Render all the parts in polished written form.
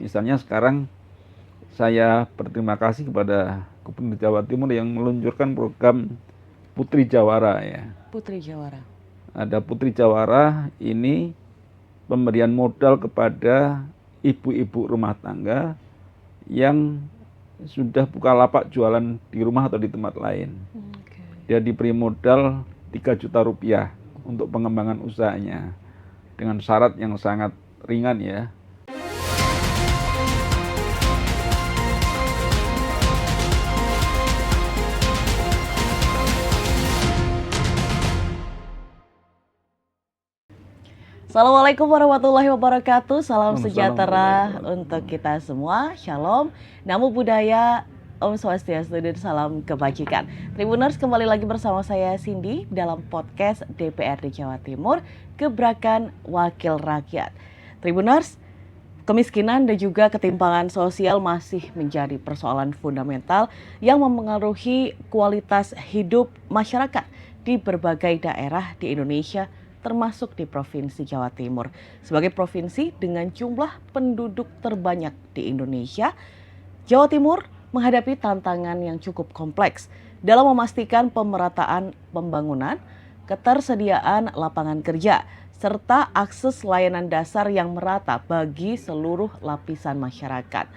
Misalnya sekarang saya berterima kasih kepada Gubernur Jawa Timur yang meluncurkan program Putri Jawara ya. Putri Jawara. Ada Putri Jawara ini pemberian modal kepada ibu-ibu rumah tangga yang sudah buka lapak jualan di rumah atau di tempat lain. Dia diberi modal 3 juta rupiah untuk pengembangan usahanya dengan syarat yang sangat ringan ya. Assalamualaikum warahmatullahi wabarakatuh. Salam sejahtera untuk kita semua. Shalom, Namo Buddhaya, Om Swastiastu, dan salam kebajikan. Tribuners, kembali lagi bersama saya Cindy dalam podcast DPRD Jawa Timur, Gebrakan Wakil Rakyat. Tribuners, kemiskinan dan juga ketimpangan sosial masih menjadi persoalan fundamental yang mempengaruhi kualitas hidup masyarakat di berbagai daerah di Indonesia, termasuk di Provinsi Jawa Timur. Sebagai provinsi dengan jumlah penduduk terbanyak di Indonesia, Jawa Timur menghadapi tantangan yang cukup kompleks dalam memastikan pemerataan pembangunan, ketersediaan lapangan kerja, serta akses layanan dasar yang merata bagi seluruh lapisan masyarakat.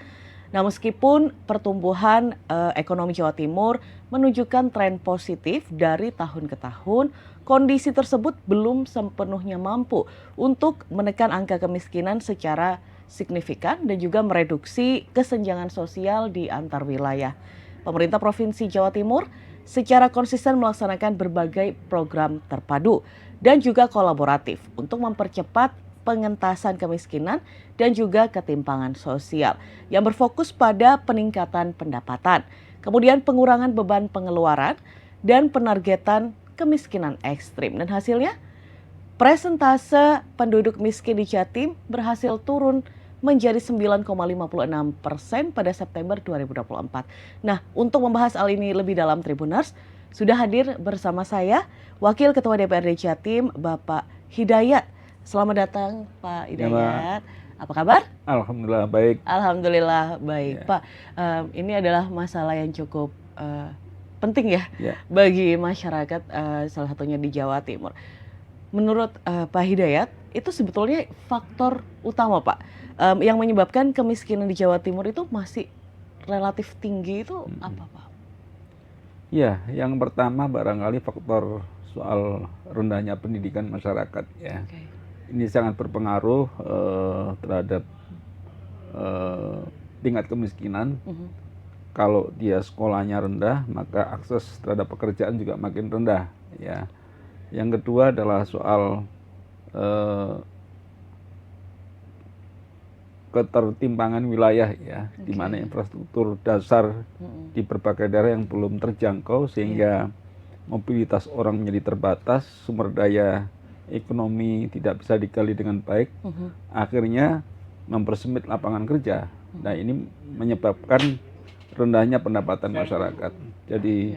Nah, meskipun pertumbuhan ekonomi Jawa Timur menunjukkan tren positif dari tahun ke tahun, kondisi tersebut belum sepenuhnya mampu untuk menekan angka kemiskinan secara signifikan dan juga mereduksi kesenjangan sosial di antar wilayah. Pemerintah Provinsi Jawa Timur secara konsisten melaksanakan berbagai program terpadu dan juga kolaboratif untuk mempercepat pengentasan kemiskinan dan juga ketimpangan sosial yang berfokus pada peningkatan pendapatan, kemudian pengurangan beban pengeluaran dan penargetan kemiskinan ekstrim. Dan hasilnya, persentase penduduk miskin di Jatim berhasil turun menjadi 9,56% pada September 2024. Nah, untuk membahas hal ini lebih dalam, Tribuners, sudah hadir bersama saya Wakil Ketua DPRD Jatim, Bapak Hidayat. Selamat datang Pak Hidayat. Apa kabar? Alhamdulillah baik. Alhamdulillah baik. Ya. Pak, ini adalah masalah yang cukup penting ya bagi masyarakat, salah satunya di Jawa Timur. Menurut Pak Hidayat, itu sebetulnya faktor utama Pak yang menyebabkan kemiskinan di Jawa Timur itu masih relatif tinggi itu apa Pak? Ya, yang pertama barangkali faktor soal rendahnya pendidikan masyarakat ya. Ini sangat berpengaruh terhadap tingkat kemiskinan. Kalau dia sekolahnya rendah, maka akses terhadap pekerjaan juga makin rendah ya. Yang kedua adalah soal ketertimpangan wilayah ya, di mana infrastruktur dasar di berbagai daerah yang belum terjangkau sehingga mobilitas orang menjadi terbatas, sumber daya ekonomi tidak bisa digali dengan baik, akhirnya mempersempit lapangan kerja. Nah, ini menyebabkan rendahnya pendapatan masyarakat. Jadi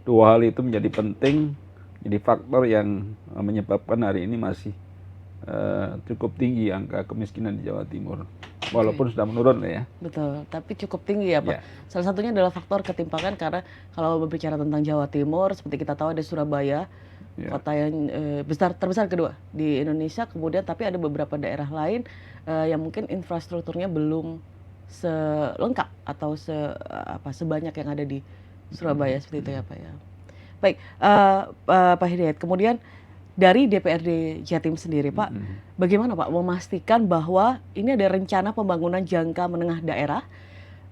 dua hal itu menjadi penting, jadi faktor yang menyebabkan hari ini masih cukup tinggi angka kemiskinan di Jawa Timur. Walaupun sudah menurun ya. Betul, tapi cukup tinggi ya Pak. Salah satunya adalah faktor ketimpangan, karena kalau berbicara tentang Jawa Timur, seperti kita tahu ada Surabaya, kota yang terbesar kedua di Indonesia, kemudian tapi ada beberapa daerah lain yang mungkin infrastrukturnya belum selengkap atau sebanyak yang ada di Surabaya seperti itu ya Pak ya. Baik, Pak Hidayat, kemudian dari DPRD Jatim sendiri Pak, bagaimana Pak memastikan bahwa ini ada rencana pembangunan jangka menengah daerah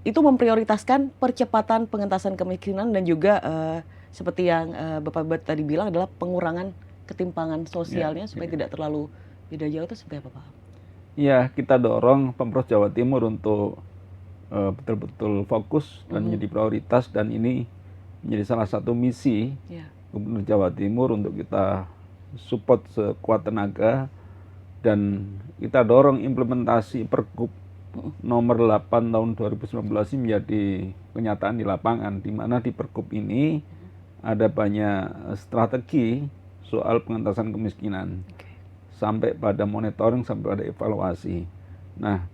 itu memprioritaskan percepatan pengentasan kemiskinan dan juga seperti yang Bapak tadi bilang adalah pengurangan ketimpangan sosialnya supaya tidak terlalu beda jauh, itu seperti apa Pak? Iya, kita dorong Pemprov Jawa Timur untuk betul-betul fokus dan menjadi prioritas, dan ini menjadi salah satu misi Gubernur Jawa Timur untuk kita support sekuat tenaga, dan kita dorong implementasi Pergub nomor 8 tahun 2019 ini menjadi kenyataan di lapangan, di mana di Pergub ini ada banyak strategi soal pengentasan kemiskinan, sampai pada monitoring, sampai pada evaluasi. Nah,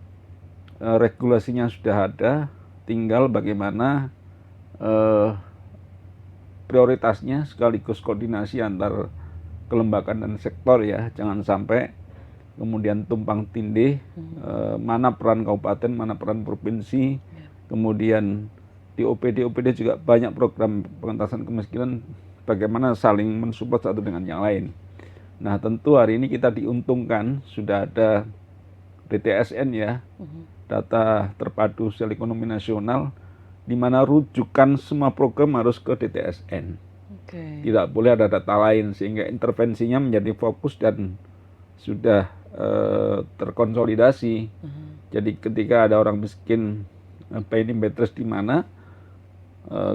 regulasinya sudah ada, tinggal bagaimana prioritasnya sekaligus koordinasi antar kelembagaan dan sektor ya, jangan sampai kemudian tumpang tindih mana peran kabupaten, mana peran provinsi, kemudian di OPD juga banyak program pengentasan kemiskinan, bagaimana saling mensupport satu dengan yang lain. Nah tentu hari ini kita diuntungkan sudah ada DTSN ya, data terpadu sosial ekonomi nasional, di mana rujukan semua program harus ke DTSN. Tidak boleh ada data lain, sehingga intervensinya menjadi fokus dan sudah terkonsolidasi. Jadi ketika ada orang miskin paying matters di mana,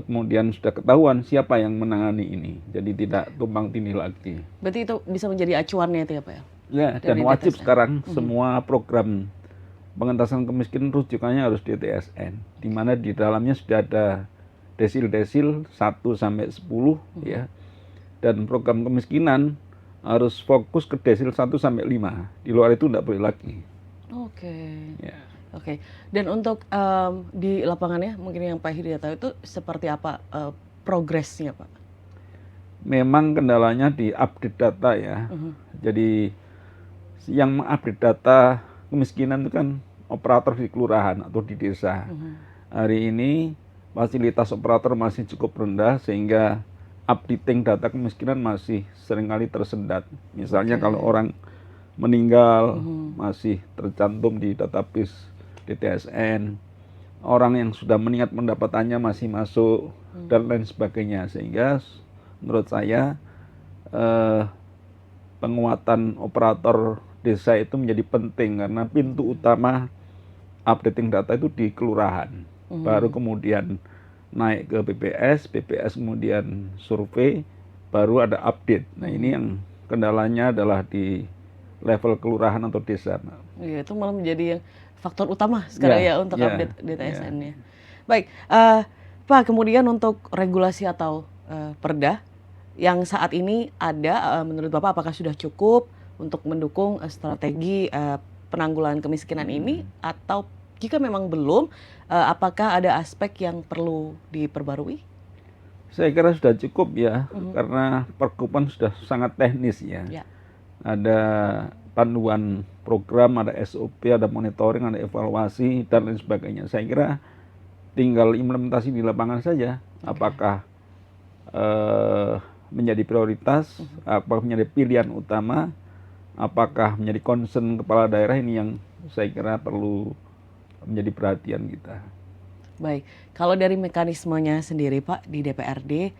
kemudian sudah ketahuan siapa yang menangani ini. Jadi tidak tumpang tindih lagi. Berarti itu bisa menjadi acuannya itu ya Pak ya? Ya, dan wajib sekarang semua program pengentasan kemiskinan rujukannya harus DTSN, di mana di dalamnya sudah ada desil-desil 1 sampai 10 ya. Dan program kemiskinan harus fokus ke desil 1 sampai 5. Di luar itu tidak boleh lagi. Ya. Dan untuk di lapangannya mungkin yang Pak Hidayat tahu itu seperti apa progresnya Pak? Memang kendalanya di update data ya. Jadi yang mengupdate data kemiskinan itu kan operator di kelurahan atau di desa. Hari ini fasilitas operator masih cukup rendah sehingga updating data kemiskinan masih seringkali tersendat. Misalnya kalau orang meninggal masih tercantum di database DTSN, orang yang sudah meningkat pendapatannya masih masuk dan lain sebagainya. Sehingga menurut saya penguatan operator desa itu menjadi penting karena pintu utama updating data itu di kelurahan. Baru kemudian naik ke BPS kemudian survei, baru ada update. Nah ini yang kendalanya adalah di level kelurahan atau desa. Iya, itu malah menjadi faktor utama sekarang ya untuk update DTSN-nya. Baik, Pak, kemudian untuk regulasi atau perda yang saat ini ada, menurut Bapak apakah sudah cukup untuk mendukung strategi penanggulangan kemiskinan ini, atau jika memang belum, apakah ada aspek yang perlu diperbarui? Saya kira sudah cukup ya, karena perkupan sudah sangat teknis ya. Ada panduan program, ada SOP, ada monitoring, ada evaluasi, dan lain sebagainya. Saya kira tinggal implementasi di lapangan saja, apakah menjadi prioritas, apakah menjadi pilihan utama, apakah menjadi concern kepala daerah, ini yang saya kira perlu menjadi perhatian kita. Baik, kalau dari mekanismenya sendiri Pak di DPRD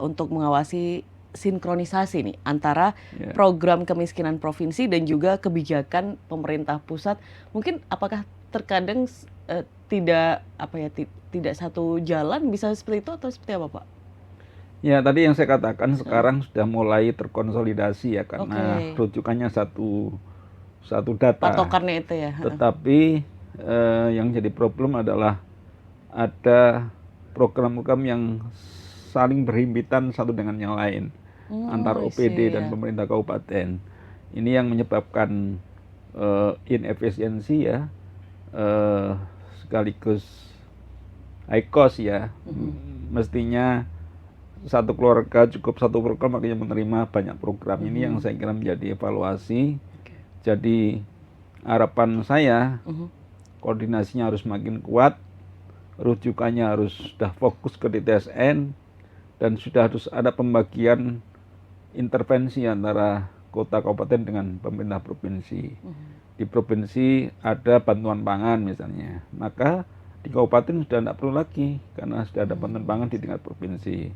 untuk mengawasi sinkronisasi nih antara program kemiskinan provinsi dan juga kebijakan pemerintah pusat, mungkin apakah terkadang tidak satu jalan, bisa seperti itu atau seperti apa Pak? Ya tadi yang saya katakan sekarang sudah mulai terkonsolidasi ya, karena rujukannya satu data. Patokannya itu ya. Tetapi yang jadi problem adalah ada program-program yang saling berhimpitan satu dengan yang lain antar OPD dan pemerintah kabupaten. Ini yang menyebabkan inefisiensi ya, sekaligus high cost ya. Mestinya satu keluarga cukup satu program, makanya menerima banyak program. Ini yang saya kira menjadi evaluasi. Jadi harapan saya koordinasinya harus makin kuat, rujukannya harus sudah fokus ke DTSN, dan sudah harus ada pembagian intervensi antara kota kabupaten dengan pemerintah provinsi. Di provinsi ada bantuan pangan misalnya, maka di kabupaten sudah tidak perlu lagi karena sudah ada bantuan pangan di tingkat provinsi.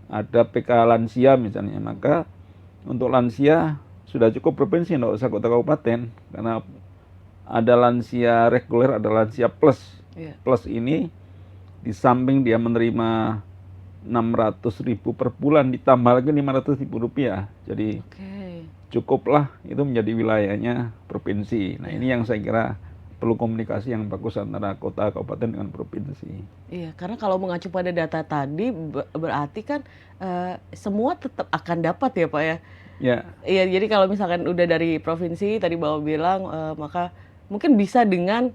Ada PK lansia misalnya, maka untuk lansia sudah cukup provinsi, tidak usah kota kabupaten, karena ada lansia reguler, ada lansia plus. Plus ini di samping dia menerima 600.000 per bulan, ditambah lagi 500.000 rupiah. Jadi cukuplah itu menjadi wilayahnya provinsi. Nah ini yang saya kira perlu komunikasi yang bagus antara kota, kabupaten dengan provinsi. Iya, karena kalau mengacu pada data tadi berarti kan semua tetap akan dapat ya Pak ya. Iya, jadi kalau misalkan udah dari provinsi tadi Bapak bilang, maka mungkin bisa dengan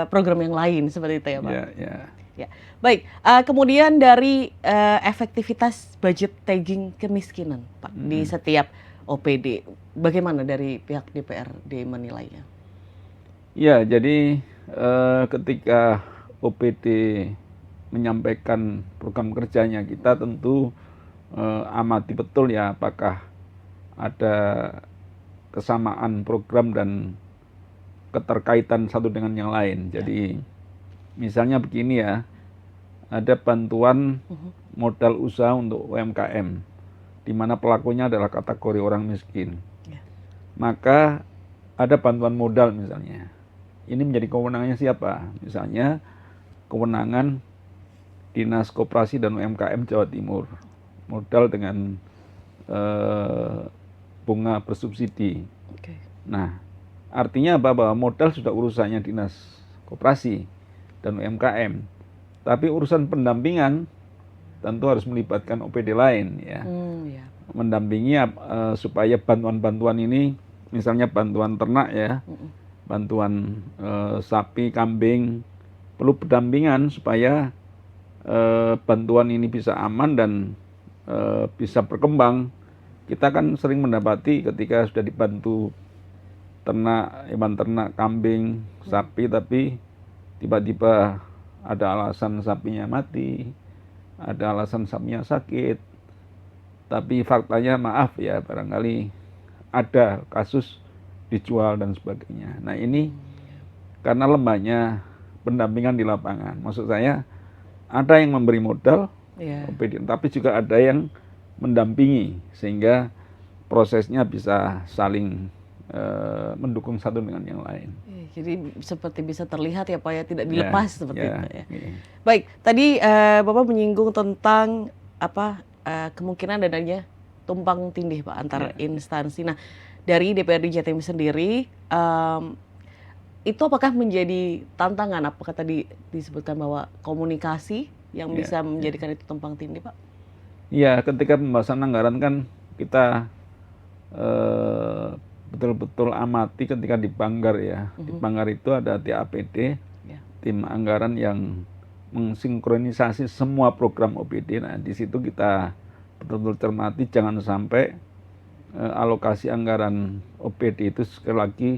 program yang lain seperti itu ya Pak. Ya. Ya. Baik, kemudian dari efektivitas budget tagging kemiskinan Pak di setiap OPD, bagaimana dari pihak DPRD menilainya? Ya, jadi ketika OPD menyampaikan program kerjanya, kita tentu amati betul ya apakah ada kesamaan program dan keterkaitan satu dengan yang lain. Jadi misalnya begini ya, ada bantuan modal usaha untuk UMKM, di mana pelakunya adalah kategori orang miskin. Maka ada bantuan modal misalnya. Ini menjadi kewenangannya siapa? Misalnya kewenangan Dinas Koperasi dan UMKM Jawa Timur. Modal dengan bunga bersubsidi. Nah, artinya apa? Bahwa modal sudah urusannya Dinas Koperasi dan UMKM. Tapi urusan pendampingan tentu harus melibatkan OPD lain ya. Mendampingi supaya bantuan-bantuan ini, misalnya bantuan ternak ya, bantuan sapi, kambing, perlu pendampingan supaya bantuan ini bisa aman dan bisa berkembang. Kita kan sering mendapati ketika sudah dibantu ternak, hewan ternak, kambing, sapi, tapi tiba-tiba ada alasan sapinya mati, ada alasan sapinya sakit, tapi faktanya maaf ya, barangkali ada kasus dijual dan sebagainya. Nah ini karena lemahnya pendampingan di lapangan. Maksud saya ada yang memberi modal, OPD, tapi juga ada yang mendampingi sehingga prosesnya bisa saling mendukung satu dengan yang lain. Jadi seperti bisa terlihat ya Pak ya, tidak dilepas seperti itu ya. Baik, tadi Bapak menyinggung tentang kemungkinan adanya tumpang tindih Pak antar instansi. Nah, dari DPRD Jatim sendiri itu apakah menjadi tantangan? Apakah tadi disebutkan bahwa komunikasi yang bisa menjadikan itu tumpang tindih Pak? Iya, ketika pembahasan anggaran kan kita betul-betul amati ketika di Banggar ya. Di Banggar itu ada TAPD, tim anggaran yang mensinkronisasi semua program OPD. Nah, di situ kita betul-betul cermati jangan sampai alokasi anggaran OPD itu sekali lagi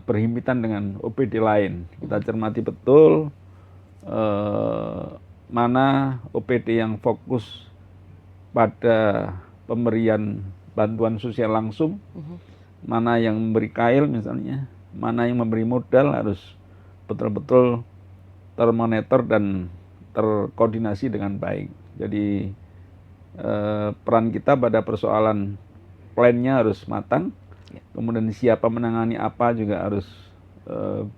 berhimpitan dengan OPD lain. Kita cermati betul mana OPD yang fokus pada pemberian bantuan sosial langsung, mana yang memberi kail misalnya, mana yang memberi modal, harus betul-betul termonitor dan terkoordinasi dengan baik. Jadi peran kita pada persoalan plannya harus matang, kemudian siapa menangani apa juga harus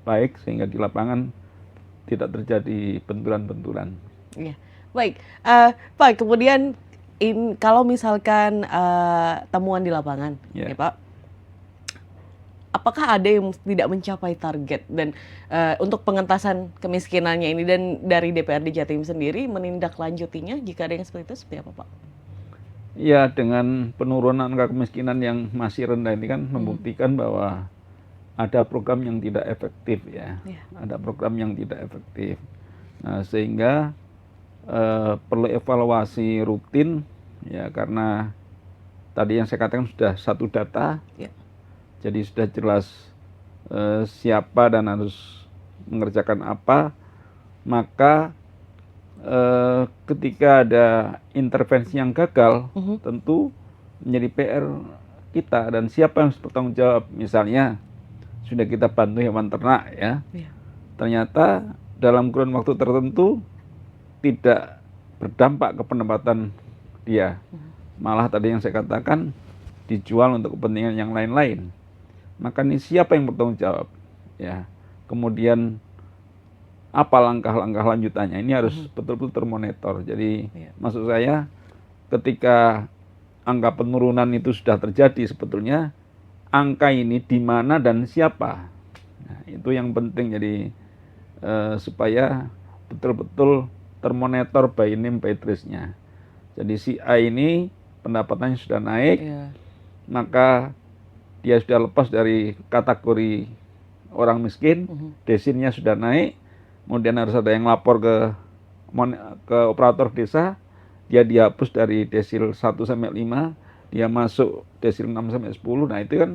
baik sehingga di lapangan tidak terjadi benturan-benturan. Ya, baik, Pak. Kemudian kalau misalkan temuan di lapangan, ya Pak, apakah ada yang tidak mencapai target dan untuk pengentasan kemiskinannya ini, dan dari DPRD Jatim sendiri menindaklanjutinya jika ada yang seperti itu seperti apa Pak? Ya, dengan penurunan angka kemiskinan yang masih rendah ini kan membuktikan bahwa ada program yang tidak efektif ya. Ada program yang tidak efektif. Nah, sehingga perlu evaluasi rutin ya, karena tadi yang saya katakan sudah satu data, jadi sudah jelas siapa dan harus mengerjakan apa. Maka ketika ada intervensi yang gagal, tentu menjadi PR kita dan siapa yang harus bertanggung jawab. Misalnya sudah kita bantu hewan ternak ya, ternyata dalam kurun waktu tertentu tidak berdampak ke pendapatan dia, malah tadi yang saya katakan dijual untuk kepentingan yang lain-lain. Maka ini siapa yang bertanggung jawab ya, kemudian apa langkah-langkah lanjutannya, ini harus betul-betul termonitor. Jadi maksud saya ketika angka penurunan itu sudah terjadi, sebetulnya angka ini di mana dan siapa, nah, itu yang penting. Jadi supaya betul-betul termonitor by name by trace-nya. Jadi si A ini pendapatannya sudah naik, maka dia sudah lepas dari kategori orang miskin, desilnya sudah naik, kemudian harus ada yang lapor ke operator desa, dia dihapus dari desil 1 sampai 5, dia masuk desil 6 sampai 10. Nah, itu kan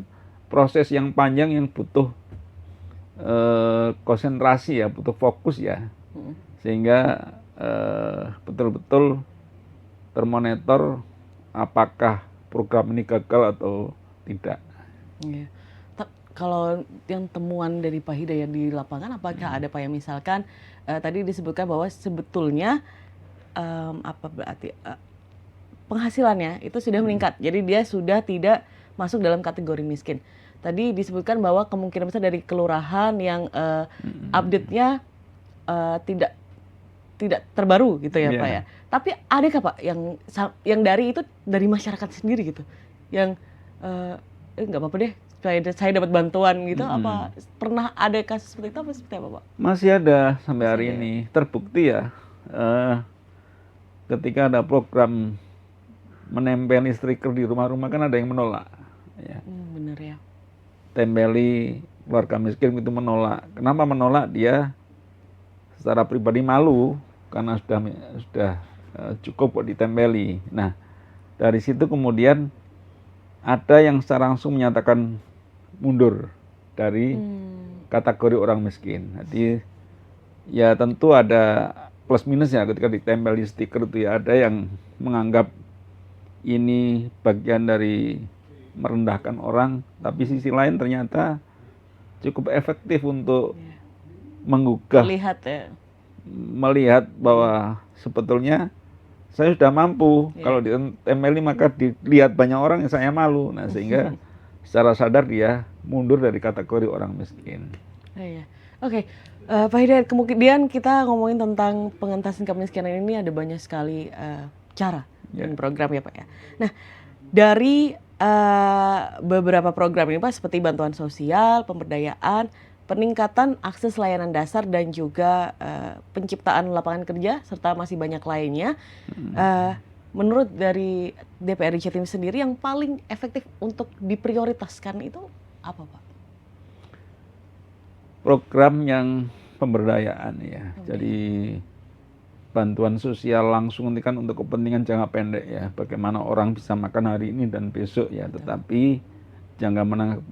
proses yang panjang yang butuh konsentrasi ya, butuh fokus ya. Sehingga betul-betul termonitor apakah program ini gagal atau tidak. Iya. Kalau yang temuan dari Pak Hidayat di lapangan, apakah ada Pak yang misalkan tadi disebutkan bahwa sebetulnya apa berarti penghasilannya itu sudah meningkat, jadi dia sudah tidak masuk dalam kategori miskin. Tadi disebutkan bahwa kemungkinan besar dari kelurahan yang update-nya tidak terbaru gitu ya Pak ya. Tapi adakah Pak yang dari itu dari masyarakat sendiri gitu, yang nggak apa-apa deh, saya dapat bantuan gitu, apa pernah ada kasus seperti itu apa seperti apa Pak? Masih ada sampai hari ini, terbukti ya. Ketika ada program menempeli stiker di rumah-rumah kan ada yang menolak. Ya. Bener ya. Tempeli keluarga miskin itu menolak. Kenapa menolak? Dia secara pribadi malu karena sudah cukup buat ditempeli. Nah, dari situ kemudian ada yang secara langsung menyatakan mundur dari kategori orang miskin. Jadi ya tentu ada plus minusnya ketika ditempel di stiker itu ya. Ada yang menganggap ini bagian dari merendahkan orang, tapi sisi lain ternyata cukup efektif untuk menggugah, melihat bahwa sebetulnya saya sudah mampu. Kalau ditempeli maka dilihat banyak orang yang saya malu. Nah, sehingga secara sadar dia mundur dari kategori orang miskin. Oke. Pak Hidayat, kemudian kita ngomongin tentang pengentasan kemiskinan ini ada banyak sekali cara dan program ya Pak ya. Nah, dari beberapa program ini Pak, seperti bantuan sosial, pemberdayaan, peningkatan akses layanan dasar dan juga penciptaan lapangan kerja serta masih banyak lainnya. Menurut dari DPRD Jatim sendiri yang paling efektif untuk diprioritaskan itu apa Pak? Program yang pemberdayaan ya. Jadi bantuan sosial langsung ini kan untuk kepentingan jangka pendek ya. Bagaimana orang bisa makan hari ini dan besok ya. Tetapi jangka menengah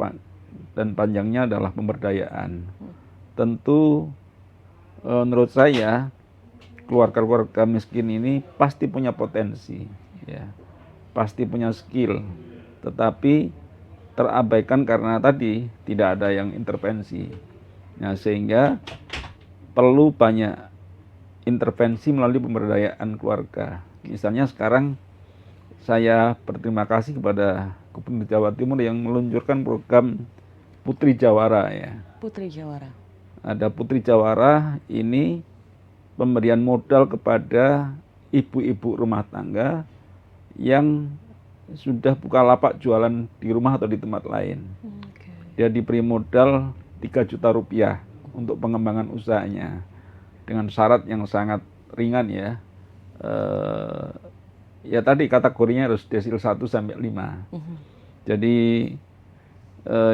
dan panjangnya adalah pemberdayaan. Tentu menurut saya keluarga-keluarga miskin ini pasti punya potensi ya. Pasti punya skill. Tetapi terabaikan karena tadi tidak ada yang intervensi. Nah, sehingga perlu banyak intervensi melalui pemberdayaan keluarga. Misalnya sekarang saya berterima kasih kepada Gubernur Jawa Timur yang meluncurkan program Putri Jawara ya. Putri Jawara. Ada Putri Jawara, ini pemberian modal kepada ibu-ibu rumah tangga yang sudah buka lapak jualan di rumah atau di tempat lain. Dia diberi modal 3 juta rupiah untuk pengembangan usahanya dengan syarat yang sangat ringan ya. Ya tadi kategorinya harus desil 1 sampai 5. Jadi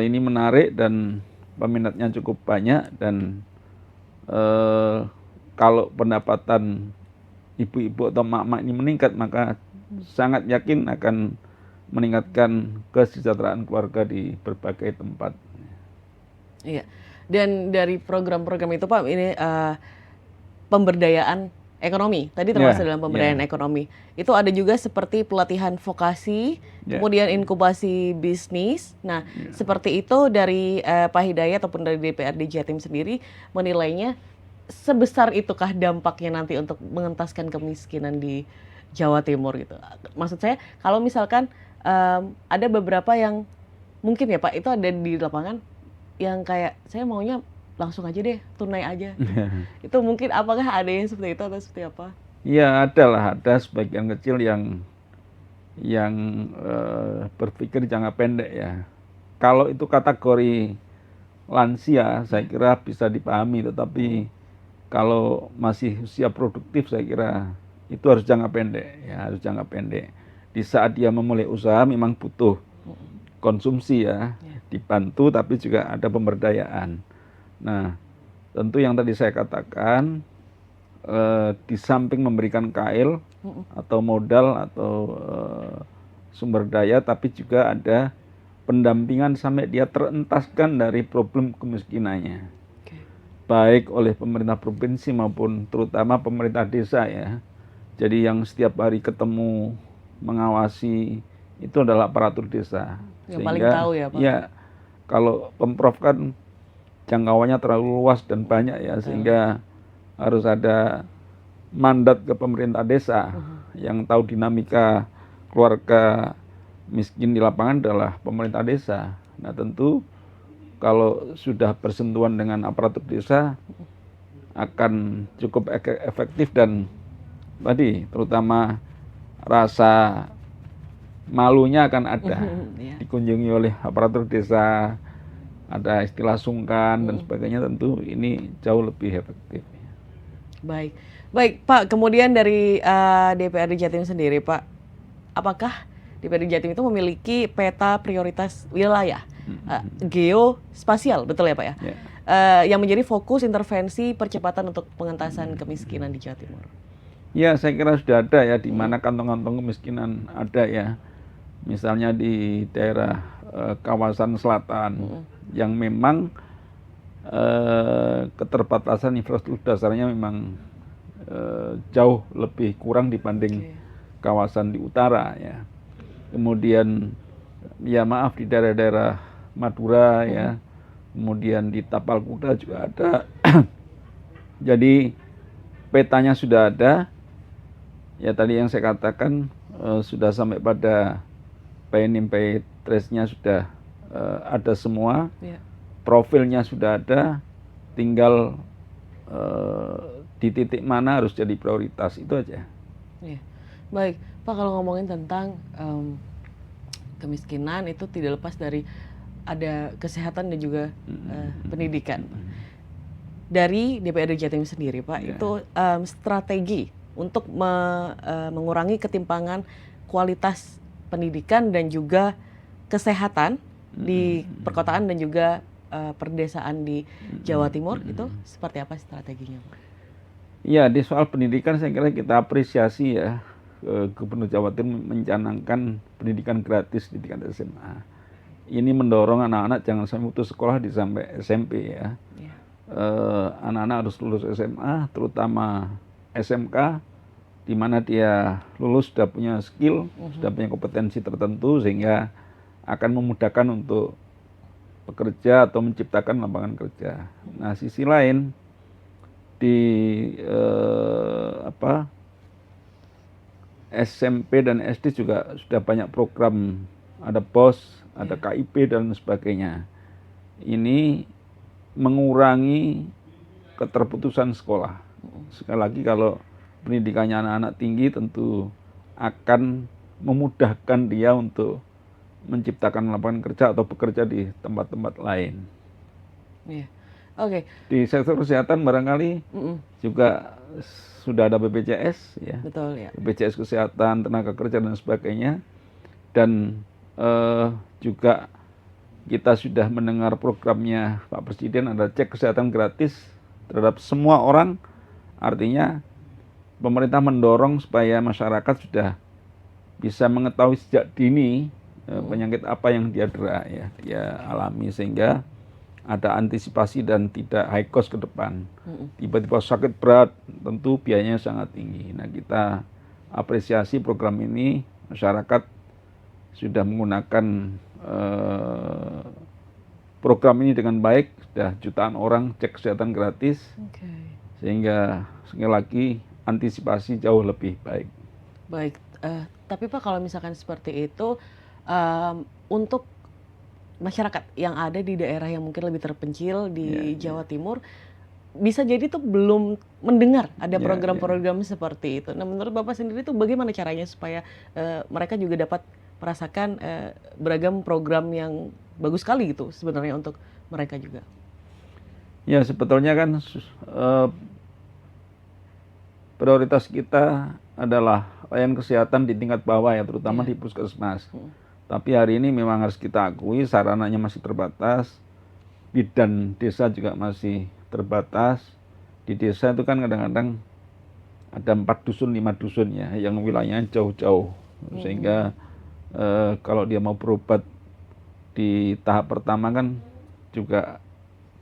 ini menarik dan peminatnya cukup banyak, dan kalau pendapatan ibu-ibu atau mak-mak ini meningkat maka sangat yakin akan meningkatkan kesejahteraan keluarga di berbagai tempat. Iya, dan dari program-program itu Pak, ini pemberdayaan ekonomi, tadi termasuk dalam pemberdayaan ekonomi. Itu ada juga seperti pelatihan vokasi, kemudian inkubasi bisnis. Nah, seperti itu dari Pak Hidayat ataupun dari DPRD Jatim sendiri menilainya sebesar itukah dampaknya nanti untuk mengentaskan kemiskinan di Jawa Timur gitu. Maksud saya kalau misalkan ada beberapa yang mungkin ya Pak, itu ada di lapangan yang kayak saya maunya langsung aja deh, tunai aja. Itu mungkin apakah ada yang seperti itu atau seperti apa? Ya ada sebagian kecil yang berpikir jangka pendek ya. Kalau itu kategori lansia saya kira bisa dipahami, tetapi kalau masih usia produktif saya kira itu harus jangka pendek ya, harus jangka pendek. Di saat dia memulai usaha memang butuh konsumsi ya, dibantu tapi juga ada pemberdayaan. Nah, tentu yang tadi saya katakan, di samping memberikan KL atau modal atau sumber daya, tapi juga ada pendampingan sampai dia terentaskan dari problem kemiskinannya, baik oleh pemerintah provinsi maupun terutama pemerintah desa ya. Jadi yang setiap hari ketemu mengawasi itu adalah aparatur desa. Yang paling tahu ya Pak. Ya, kalau Pemprov kan jangkauannya terlalu luas dan banyak ya, sehingga harus ada mandat ke pemerintah desa yang tahu dinamika keluarga miskin di lapangan adalah pemerintah desa. Nah tentu kalau sudah bersentuhan dengan aparatur desa akan cukup efektif, dan tadi terutama rasa malunya akan ada dikunjungi oleh aparatur desa, ada istilah sungkan dan sebagainya, tentu ini jauh lebih efektif. Baik, baik Pak. Kemudian dari DPRD Jatim sendiri Pak, apakah DPRD Jatim itu memiliki peta prioritas wilayah geospasial, betul ya Pak ya? Yang menjadi fokus intervensi percepatan untuk pengentasan kemiskinan di Jawa Timur. Ya, saya kira sudah ada ya, di mana kantong-kantong kemiskinan ada ya. Misalnya di daerah kawasan selatan yang memang keterbatasan infrastruktur dasarnya memang jauh lebih kurang dibanding kawasan di utara ya. Kemudian ya maaf di daerah-daerah Madura ya, kemudian di Tapal Kuda juga ada. Jadi petanya sudah ada. Ya tadi yang saya katakan sudah sampai pada PNM trace-nya sudah ada semua. Profilnya sudah ada, tinggal di titik mana harus jadi prioritas, itu aja. Baik, Pak, kalau ngomongin tentang kemiskinan itu tidak lepas dari ada kesehatan dan juga pendidikan. Dari DPRD Jatim sendiri, Pak, itu strategi untuk mengurangi ketimpangan kualitas pendidikan dan juga kesehatan di perkotaan dan juga perdesaan di Jawa Timur, itu seperti apa strateginya, Pak? Ya, di soal pendidikan saya kira kita apresiasi ya, Gubernur Jawa Timur mencanangkan pendidikan gratis di tingkat SMA. Ini mendorong anak-anak jangan sampai putus sekolah di sampai SMP ya. Anak-anak harus lulus SMA, terutama SMK, di mana dia lulus sudah punya skill, sudah punya kompetensi tertentu, sehingga akan memudahkan untuk bekerja atau menciptakan lapangan kerja. Nah, sisi lain di SMP dan SD juga sudah banyak program, ada POS, ada KIP dan sebagainya. Ini mengurangi keterputusan sekolah. Sekali lagi kalau pendidikannya anak-anak tinggi tentu akan memudahkan dia untuk menciptakan lapangan kerja atau bekerja di tempat-tempat lain. Di sektor kesehatan barangkali juga sudah ada BPJS ya. Betul ya. BPJS kesehatan, tenaga kerja dan sebagainya. Dan juga kita sudah mendengar programnya Pak Presiden, ada cek kesehatan gratis terhadap semua orang. Artinya pemerintah mendorong supaya masyarakat sudah bisa mengetahui sejak dini penyakit apa yang dia alami, sehingga ada antisipasi dan tidak high cost ke depan. Tiba-tiba sakit berat, tentu biayanya sangat tinggi. Nah, kita apresiasi program ini, masyarakat sudah menggunakan program ini dengan baik, sudah jutaan orang cek kesehatan gratis, sehingga sekali lagi antisipasi jauh lebih baik. Baik, tapi Pak, kalau misalkan seperti itu, untuk masyarakat yang ada di daerah yang mungkin lebih terpencil di Jawa Timur, bisa jadi tuh belum mendengar ada program-program seperti itu. Nah, menurut Bapak sendiri tuh bagaimana caranya supaya mereka juga dapat merasakan beragam program yang bagus sekali gitu sebenarnya untuk mereka juga? Ya, sebetulnya kan prioritas kita adalah layanan kesehatan di tingkat bawah ya, terutama di puskesmas. Tapi hari ini memang harus kita akui sarananya masih terbatas. bidan desa juga masih terbatas. Di desa itu kan kadang-kadang ada 4 dusun, 5 dusun ya, yang wilayahnya jauh-jauh. Sehingga kalau dia mau berobat di tahap pertama kan juga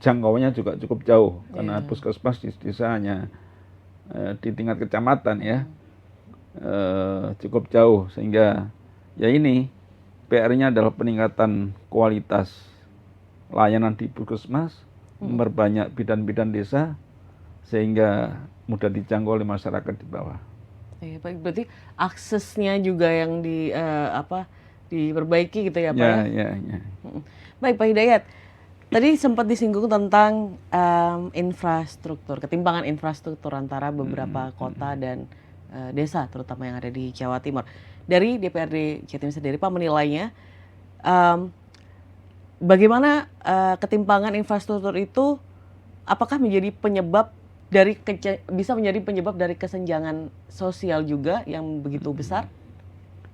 jangkauannya juga cukup jauh. Karena puskesmas di desa hanya di tingkat kecamatan ya, cukup jauh. Sehingga ya ini PR-nya adalah peningkatan kualitas layanan di puskesmas, memperbanyak bidan-bidan desa, sehingga mudah dijangkau oleh masyarakat di bawah. Baik, berarti aksesnya juga yang diperbaiki gitu ya Pak ya? Ya. Baik Pak Hidayat, tadi sempat disinggung tentang infrastruktur, ketimpangan infrastruktur antara beberapa kota dan desa, terutama yang ada di Jawa Timur. Dari DPRD Jatim sendiri Pak menilainya, bagaimana ketimpangan infrastruktur itu apakah menjadi penyebab bisa menjadi penyebab dari kesenjangan sosial juga yang begitu besar?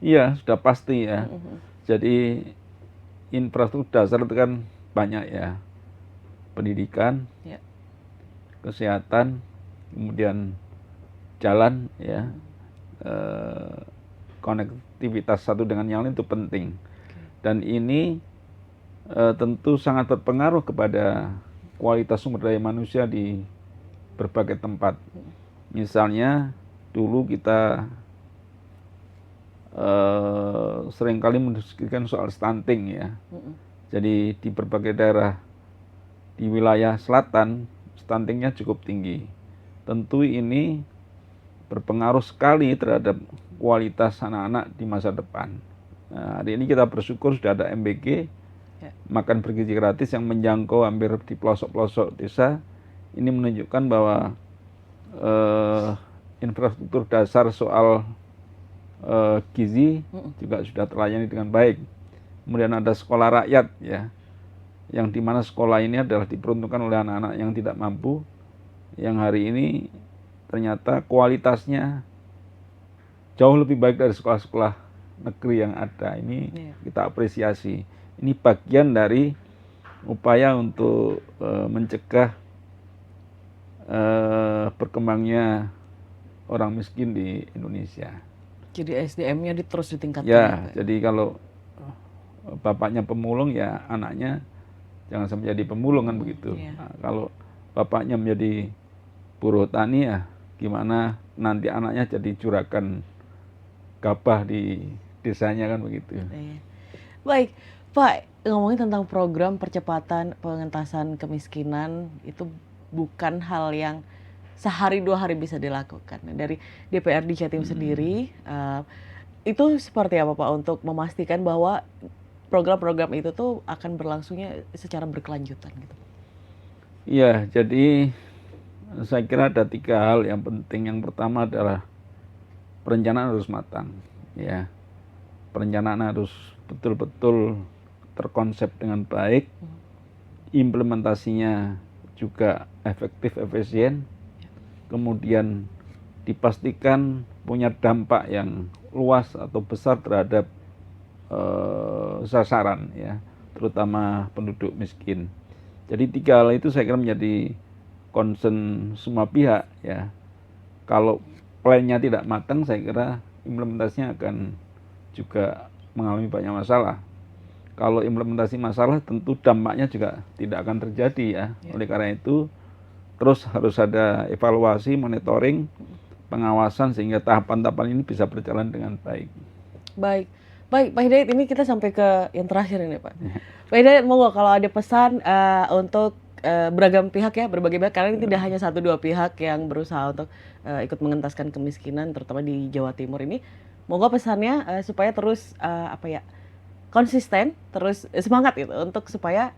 Iya, sudah pasti ya. Jadi infrastruktur dasar itu kan banyak ya. Pendidikan, kesehatan, kemudian jalan ya. Konektivitas satu dengan yang lain itu penting. Dan ini tentu sangat berpengaruh kepada kualitas sumber daya manusia di berbagai tempat. Misalnya dulu kita seringkali mendiskusikan soal stunting ya. Jadi di berbagai daerah di wilayah selatan stuntingnya cukup tinggi. Tentu ini berpengaruh sekali terhadap kualitas anak-anak di masa depan. Nah, hari ini kita bersyukur sudah ada MBG, makan bergizi gratis yang menjangkau hampir di pelosok-pelosok desa. Ini menunjukkan bahwa infrastruktur dasar soal gizi juga sudah terlayani dengan baik. Kemudian ada sekolah rakyat ya, yang dimana sekolah ini adalah diperuntukkan oleh anak-anak yang tidak mampu, yang hari ini ternyata kualitasnya jauh lebih baik dari sekolah-sekolah negeri yang ada. Ini kita apresiasi. Ini bagian dari upaya untuk mencegah berkembangnya orang miskin di Indonesia. Jadi SDM-nya terus ditingkatkan. Ya, jadi kalau bapaknya pemulung ya anaknya jangan sampai jadi pemulung kan begitu. Nah, kalau bapaknya menjadi buruh tani ya gimana nanti anaknya jadi juragan gabah di desanya kan begitu. Baik, Pak, ngomongin tentang program percepatan pengentasan kemiskinan itu bukan hal yang sehari 2 hari bisa dilakukan. Dari DPRD Jatim sendiri, itu seperti apa Pak untuk memastikan bahwa program-program itu tuh akan berlangsungnya secara berkelanjutan gitu? Iya, jadi saya kira ada 3 hal yang penting. Yang pertama adalah perencanaan harus matang, ya. Perencanaan harus betul-betul terkonsep dengan baik, implementasinya juga efektif, efisien, kemudian dipastikan punya dampak yang luas atau besar terhadap sasaran ya, terutama penduduk miskin. Jadi 3 hal itu saya kira menjadi concern semua pihak ya. Kalau plannya tidak matang, saya kira implementasinya akan juga mengalami banyak masalah. Kalau implementasi masalah, tentu dampaknya juga tidak akan terjadi ya. Oleh karena itu, terus harus ada evaluasi, monitoring, pengawasan sehingga tahapan-tahapan ini bisa berjalan dengan baik. Baik, Pak Hidayat, ini kita sampai ke yang terakhir ini Pak. Pak Hidayat, monggo kalau ada pesan untuk beragam pihak ya, berbagai pihak, karena ini tidak hanya 1-2 pihak yang berusaha untuk ikut mengentaskan kemiskinan, terutama di Jawa Timur ini. Monggo pesannya supaya terus konsisten, terus semangat gitu untuk supaya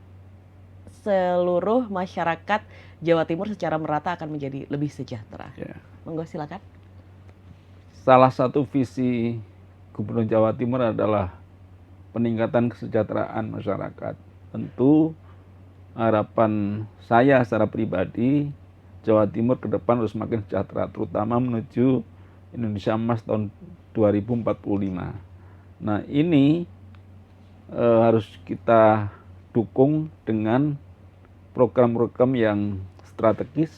seluruh masyarakat Jawa Timur secara merata akan menjadi lebih sejahtera. Monggo silakan. Salah satu visi Gubernur Jawa Timur adalah peningkatan kesejahteraan masyarakat. Tentu harapan saya secara pribadi Jawa Timur ke depan harus semakin sejahtera, terutama menuju Indonesia Emas tahun 2045. Nah ini harus kita dukung dengan program-program yang strategis,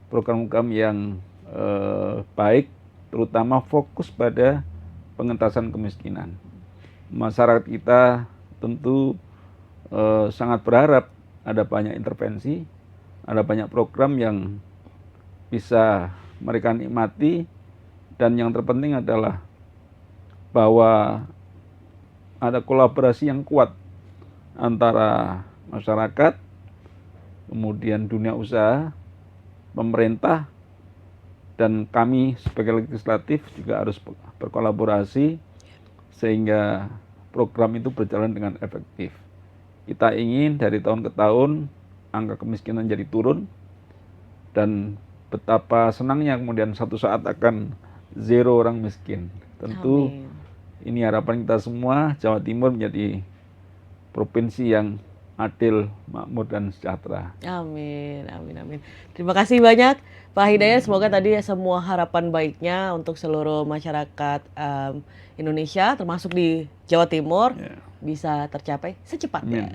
program-program yang baik, terutama fokus pada pengentasan kemiskinan. Masyarakat kita tentu sangat berharap ada banyak intervensi, ada banyak program yang bisa mereka nikmati, dan yang terpenting adalah bahwa ada kolaborasi yang kuat antara masyarakat, kemudian dunia usaha, pemerintah, dan kami sebagai legislatif juga harus berkolaborasi sehingga program itu berjalan dengan efektif. Kita ingin dari tahun ke tahun angka kemiskinan jadi turun, dan betapa senangnya kemudian satu saat akan zero orang miskin. Tentu Amin. Ini harapan kita semua, Jawa Timur menjadi provinsi yang adil, makmur, dan sejahtera. Amin, amin, amin. Terima kasih banyak Pak Hidayat. Semoga tadi semua harapan baiknya untuk seluruh masyarakat Indonesia, termasuk di Jawa Timur, bisa tercapai secepatnya.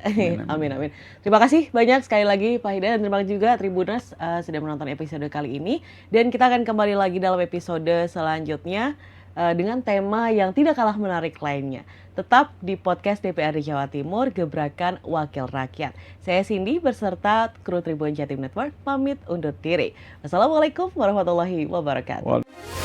Amin, amin. Terima kasih banyak sekali lagi Pak Hidayat, dan terima kasih juga Tribuners sudah menonton episode kali ini. Dan kita akan kembali lagi dalam episode selanjutnya dengan tema yang tidak kalah menarik lainnya. Tetap di podcast DPRD Jawa Timur, Gebrakan Wakil Rakyat. Saya Cindy beserta kru Tribun Jatim Network pamit undur diri. Wassalamualaikum warahmatullahi wabarakatuh.